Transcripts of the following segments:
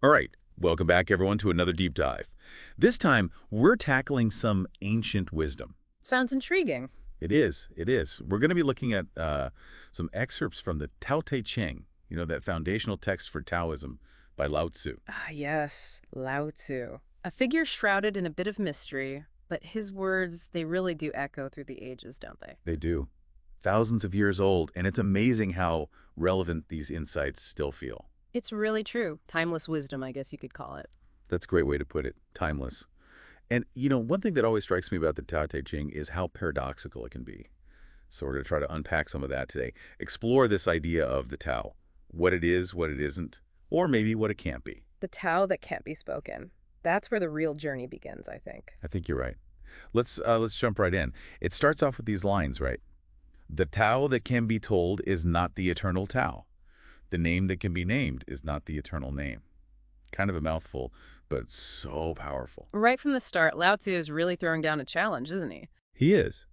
All right, welcome back everyone to another deep dive. This time, we're tackling some ancient wisdom. Sounds intriguing. It is. We're going to be looking at some excerpts from the Tao Te Ching, that foundational text for Taoism by Lao Tzu. Ah, yes, Lao Tzu. A figure shrouded in a bit of mystery, but his words, they really do echo through the ages, don't they? They do. Thousands of years old, and it's amazing how relevant these insights still feel. It's really true. Timeless wisdom, I guess you could call it. That's a great way to put it, timeless. And, one thing that always strikes me about the Tao Te Ching is how paradoxical it can be. So we're going to try to unpack some of that today. Explore this idea of the Tao, what it is, what it isn't, or maybe what it can't be. The Tao that can't be spoken. That's where the real journey begins, I think. I think you're right. Let's jump right in. It starts off with these lines, right? The Tao that can be told is not the eternal Tao. The name that can be named is not the eternal name. Kind of a mouthful, but so powerful. Right from the start, Lao Tzu is really throwing down a challenge, isn't he? He is.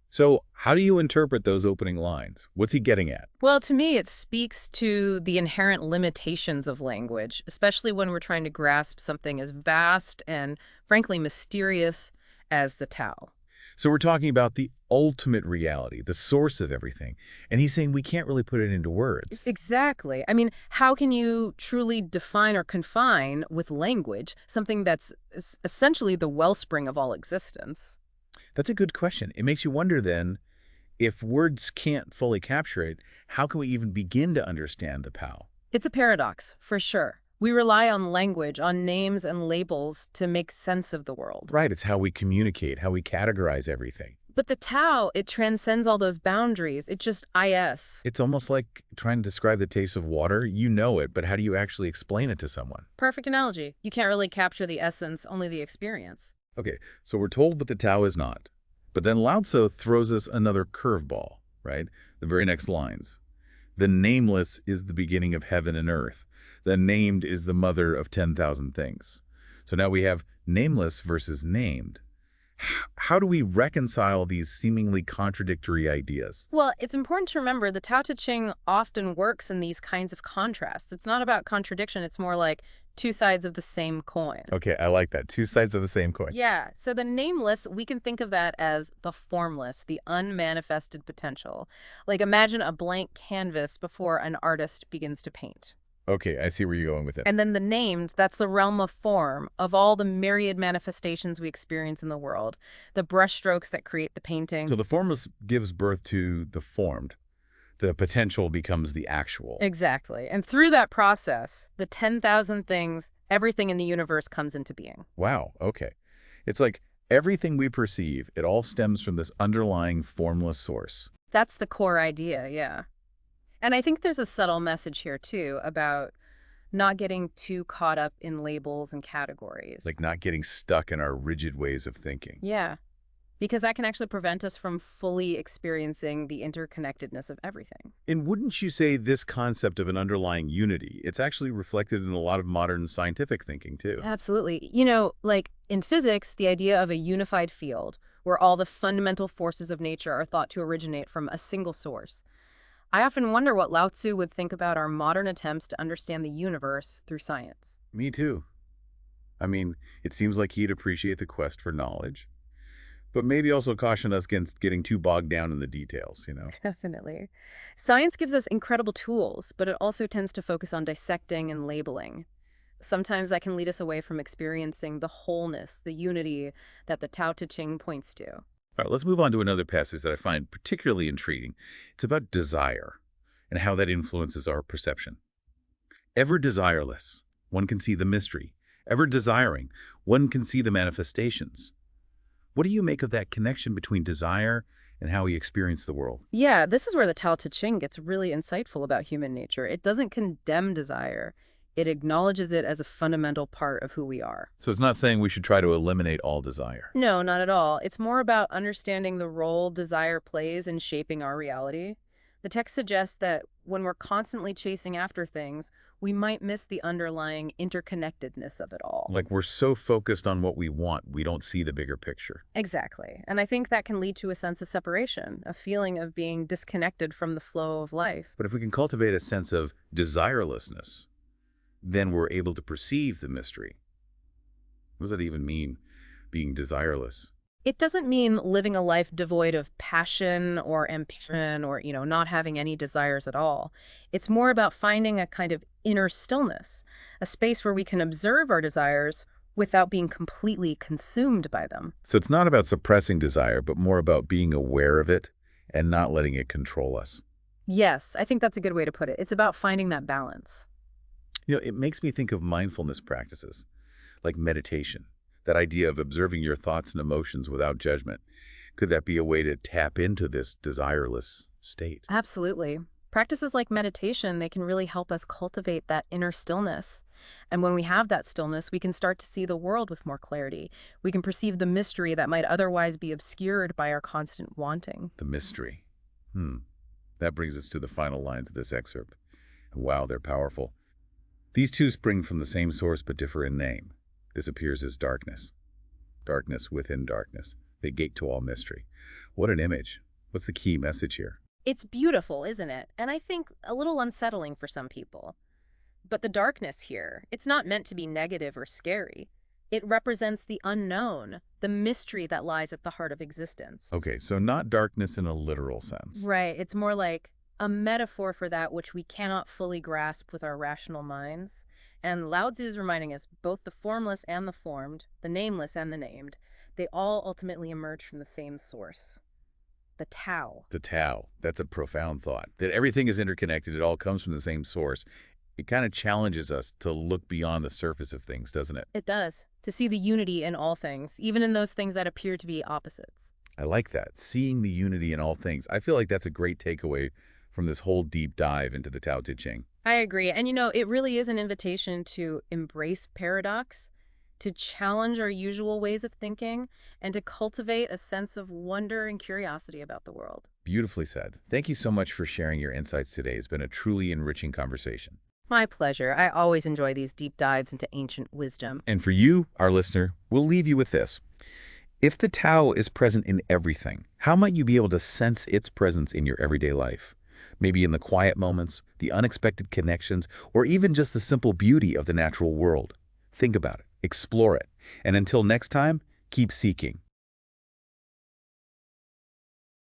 So how do you interpret those opening lines? What's he getting at? Well, to me, it speaks to the inherent limitations of language, especially when we're trying to grasp something as vast and, frankly, mysterious as the Tao. So we're talking about the ultimate reality, the source of everything. And he's saying we can't really put it into words. Exactly. I mean, how can you truly define or confine with language something that's essentially the wellspring of all existence? That's a good question. It makes you wonder then, if words can't fully capture it, how can we even begin to understand the Tao? It's a paradox, for sure. We rely on language, on names and labels to make sense of the world. Right, it's how we communicate, how we categorize everything. But the Tao, it transcends all those boundaries. It just is. It's almost like trying to describe the taste of water. You know it, but how do you actually explain it to someone? Perfect analogy. You can't really capture the essence, only the experience. Okay, so we're told what the Tao is not. But then Lao Tzu throws us another curveball, right? The very next lines. The nameless is the beginning of heaven and earth. The named is the mother of 10,000 things. So now we have nameless versus named. How do we reconcile these seemingly contradictory ideas? Well, it's important to remember the Tao Te Ching often works in these kinds of contrasts. It's not about contradiction. It's more like two sides of the same coin. Okay, I like that. Two sides of the same coin. Yeah, so the nameless, we can think of that as the formless, the unmanifested potential. Like imagine a blank canvas before an artist begins to paint. Okay, I see where you're going with it. And then the named, that's the realm of form, of all the myriad manifestations we experience in the world, the brushstrokes that create the painting. So the formless gives birth to the formed. The potential becomes the actual. Exactly. And through that process, the 10,000 things, everything in the universe comes into being. Wow, okay. It's like everything we perceive, it all stems from this underlying formless source. That's the core idea, yeah. And I think there's a subtle message here, too, about not getting too caught up in labels and categories. Like not getting stuck in our rigid ways of thinking. Yeah, because that can actually prevent us from fully experiencing the interconnectedness of everything. And wouldn't you say this concept of an underlying unity, it's actually reflected in a lot of modern scientific thinking, too? Absolutely. You know, like in physics, the idea of a unified field where all the fundamental forces of nature are thought to originate from a single source. I often wonder what Lao Tzu would think about our modern attempts to understand the universe through science. Me too. I mean, it seems like he'd appreciate the quest for knowledge, but maybe also caution us against getting too bogged down in the details. Definitely. Science gives us incredible tools, but it also tends to focus on dissecting and labeling. Sometimes that can lead us away from experiencing the wholeness, the unity that the Tao Te Ching points to. All right, let's move on to another passage that I find particularly intriguing. It's about desire and how that influences our perception. Ever desireless, one can see the mystery. Ever desiring, one can see the manifestations. What do you make of that connection between desire and how we experience the world? Yeah, this is where the Tao Te Ching gets really insightful about human nature. It doesn't condemn desire. It acknowledges it as a fundamental part of who we are. So it's not saying we should try to eliminate all desire. No, not at all. It's more about understanding the role desire plays in shaping our reality. The text suggests that when we're constantly chasing after things, we might miss the underlying interconnectedness of it all. Like we're so focused on what we want, we don't see the bigger picture. Exactly. And I think that can lead to a sense of separation, a feeling of being disconnected from the flow of life. But if we can cultivate a sense of desirelessness, then we're able to perceive the mystery. What does that even mean, being desireless? It doesn't mean living a life devoid of passion or ambition or, not having any desires at all. It's more about finding a kind of inner stillness, a space where we can observe our desires without being completely consumed by them. So it's not about suppressing desire, but more about being aware of it and not letting it control us. Yes, I think that's a good way to put it. It's about finding that balance. It makes me think of mindfulness practices, like meditation, that idea of observing your thoughts and emotions without judgment. Could that be a way to tap into this desireless state? Absolutely. Practices like meditation, they can really help us cultivate that inner stillness. And when we have that stillness, we can start to see the world with more clarity. We can perceive the mystery that might otherwise be obscured by our constant wanting. The mystery. That brings us to the final lines of this excerpt. Wow, they're powerful. These two spring from the same source but differ in name. This appears as darkness. Darkness within darkness. They gate to all mystery. What an image. What's the key message here? It's beautiful, isn't it? And I think a little unsettling for some people. But the darkness here, it's not meant to be negative or scary. It represents the unknown, the mystery that lies at the heart of existence. Okay, so not darkness in a literal sense. Right. It's more like a metaphor for that which we cannot fully grasp with our rational minds. And Lao Tzu is reminding us both the formless and the formed, the nameless and the named, they all ultimately emerge from the same source, the Tao. The Tao. That's a profound thought. That everything is interconnected. It all comes from the same source. It kind of challenges us to look beyond the surface of things, doesn't it? It does, to see the unity in all things, even in those things that appear to be opposites. I like that. Seeing the unity in all things. I feel like that's a great takeaway from this whole deep dive into the Tao Te Ching. I agree. And it really is an invitation to embrace paradox, to challenge our usual ways of thinking, and to cultivate a sense of wonder and curiosity about the world. Beautifully said. Thank you so much for sharing your insights today. It's been a truly enriching conversation. My pleasure. I always enjoy these deep dives into ancient wisdom. And for you, our listener, we'll leave you with this. If the Tao is present in everything, how might you be able to sense its presence in your everyday life? Maybe in the quiet moments, the unexpected connections, or even just the simple beauty of the natural world. Think about it, explore it, and until next time, keep seeking.